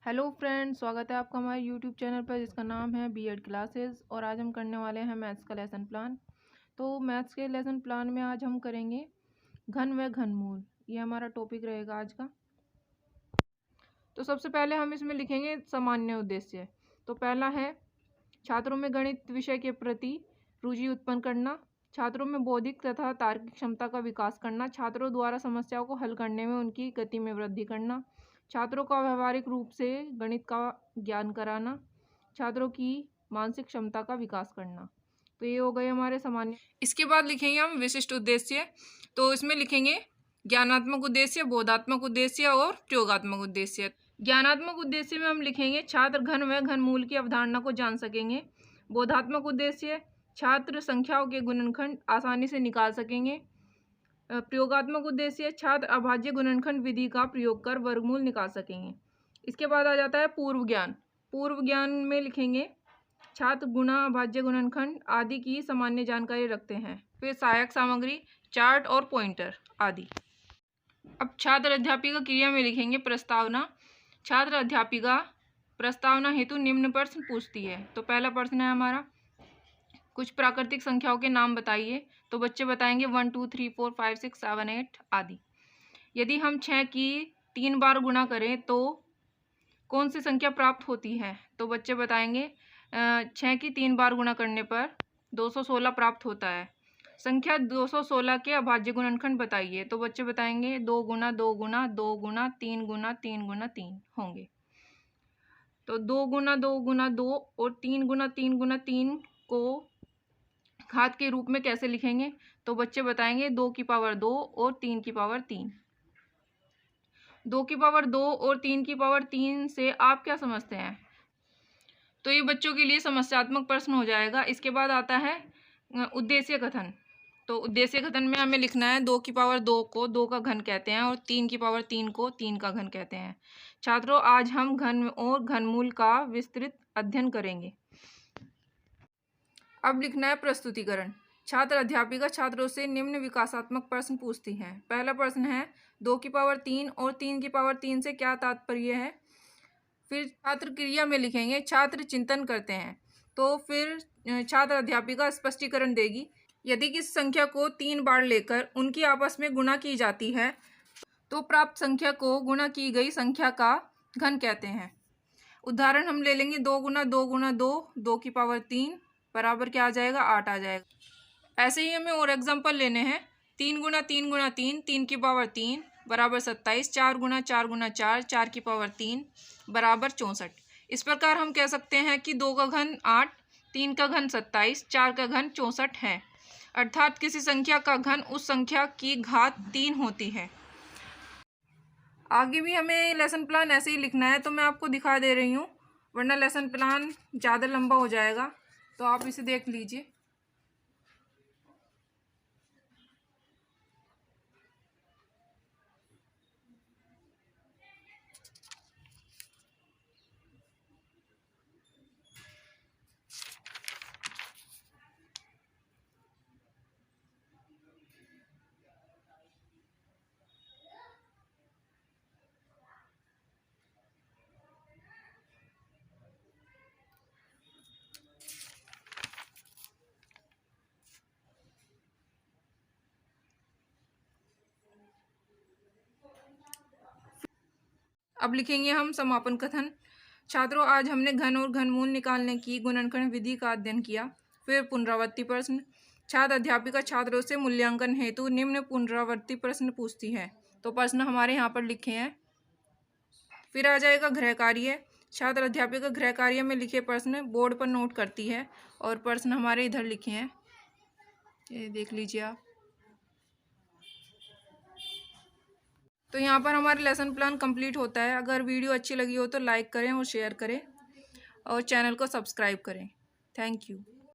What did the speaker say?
Hello friends, स्वागत है आपका हमारे यूट्यूब चैनल पर जिसका नाम है बीएड क्लासेस। और आज हम करने वाले हैं मैथ्स का लेसन प्लान। तो मैथ्स के लेसन प्लान में आज हम करेंगे घन व घनमूल। ये हमारा टॉपिक रहेगा आज का। तो सबसे पहले हम इसमें लिखेंगे सामान्य उद्देश्य। तो पहला है छात्रों में गणित विषय के प्रति रुचि उत्पन्न करना, छात्रों में बौद्धिक तथा तार्किक क्षमता का विकास करना, छात्रों द्वारा समस्याओं को हल करने में उनकी गति में वृद्धि करना, छात्रों का व्यवहारिक रूप से गणित का ज्ञान कराना, छात्रों की मानसिक क्षमता का विकास करना। तो ये हो गए हमारे सामान्य। इसके बाद लिखेंगे हम विशिष्ट उद्देश्य। तो इसमें लिखेंगे ज्ञानात्मक उद्देश्य, बोधात्मक उद्देश्य और प्रयोगात्मक उद्देश्य। ज्ञानात्मक उद्देश्य में हम लिखेंगे छात्र घन व घनमूल की अवधारणा को जान सकेंगे। बोधात्मक उद्देश्य छात्र संख्याओं के गुणनखंड आसानी से निकाल सकेंगे। प्रयोगात्मक उद्देश्य छात्र अभाज्य गुणनखंड विधि का प्रयोग कर वर्गमूल निकाल सकेंगे। इसके बाद आ जाता है पूर्व ज्ञान। पूर्व ज्ञान में लिखेंगे छात्र गुणा, अभाज्य गुणनखंड आदि की सामान्य जानकारी रखते हैं। फिर सहायक सामग्री, चार्ट और पॉइंटर आदि। अब छात्र अध्यापिका क्रिया में लिखेंगे प्रस्तावना। छात्र अध्यापिका प्रस्तावना हेतु निम्न प्रश्न पूछती है। तो पहला प्रश्न है हमारा, कुछ प्राकृतिक संख्याओं के नाम बताइए। तो बच्चे बताएंगे 1 2 3 4 5 6 7 8 आदि। यदि हम 6 की 3 बार गुणा करें तो कौन सी संख्या प्राप्त होती है। तो बच्चे बताएंगे 6 की 3 बार गुणा करने पर 216 प्राप्त होता है। संख्या 216 के अभाज्य गुणनखंड बताइए। तो बच्चे बताएंगे 2 गुना 2 गुना 2 गुना 3 गुना 3 गुना 3 होंगे। तो 2 गुना 2 गुना 2 और 3 गुना 3 गुना 3 को घात के रूप में कैसे लिखेंगे। तो बच्चे बताएंगे 2 की पावर 2 और 3 की पावर 3। 2 की पावर 2 और 3 की पावर 3 से आप क्या समझते हैं। तो ये बच्चों के लिए समस्यात्मक प्रश्न हो जाएगा। इसके बाद आता है उद्देश्य कथन। तो उद्देश्य कथन में हमें लिखना है 2 की पावर 2 को 2 का घन कहते हैं और 3 की पावर 3 को 3 का घन कहते हैं। छात्रों, आज हम घन और घनमूल का विस्तृत अध्ययन करेंगे। अब लिखना है प्रस्तुतिकरण। छात्र अध्यापिका छात्रों से निम्न विकासात्मक प्रश्न पूछती हैं। पहला प्रश्न है 2 की पावर 3 और 3 की पावर 3 से क्या तात्पर्य है। फिर छात्र क्रिया में लिखेंगे छात्र चिंतन करते हैं। तो फिर छात्र अध्यापिका स्पष्टीकरण देगी। यदि किसी संख्या को 3 बार लेकर उनकी आपस में गुणा की जाती है तो प्राप्त संख्या को गुणा की गई संख्या का घन कहते हैं। उदाहरण हम ले लेंगे 2 गुना 2 गुना 2, 2 की पावर 3 बराबर क्या आ जाएगा, 8 आ जाएगा। ऐसे ही हमें और एग्जाम्पल लेने हैं। 3 गुना 3 गुना 3, 3 की पावर 3 बराबर 27। 4 गुना 4 गुना 4, 4 की पावर 3 बराबर 64। इस प्रकार हम कह सकते हैं कि 2 का घन 8, 3 का घन 27, 4 का घन 64 है। अर्थात किसी संख्या का घन उस संख्या की घात 3 होती है। आगे भी हमें लेसन प्लान ऐसे ही लिखना है। तो मैं आपको दिखा दे रही हूँ, वरना लेसन प्लान ज़्यादा लंबा हो जाएगा। तो आप इसे देख लीजिए। अब लिखेंगे हम समापन कथन। छात्रों, आज हमने घन और घनमूल निकालने की गुणनखंड विधि का अध्ययन किया। फिर पुनरावृत्ति प्रश्न। छात्र अध्यापिका छात्रों से मूल्यांकन हेतु निम्न पुनरावृत्ति प्रश्न पूछती है। तो प्रश्न हमारे यहाँ पर लिखे हैं। फिर आ जाएगा गृह कार्य। छात्र अध्यापिका गृह कार्य में लिखे प्रश्न बोर्ड पर नोट करती है और प्रश्न हमारे इधर लिखे हैं, ये देख लीजिए आप। तो यहाँ पर हमारा लेसन प्लान कंप्लीट होता है। अगर वीडियो अच्छी लगी हो तो लाइक करें और शेयर करें और चैनल को सब्सक्राइब करें। Thank you.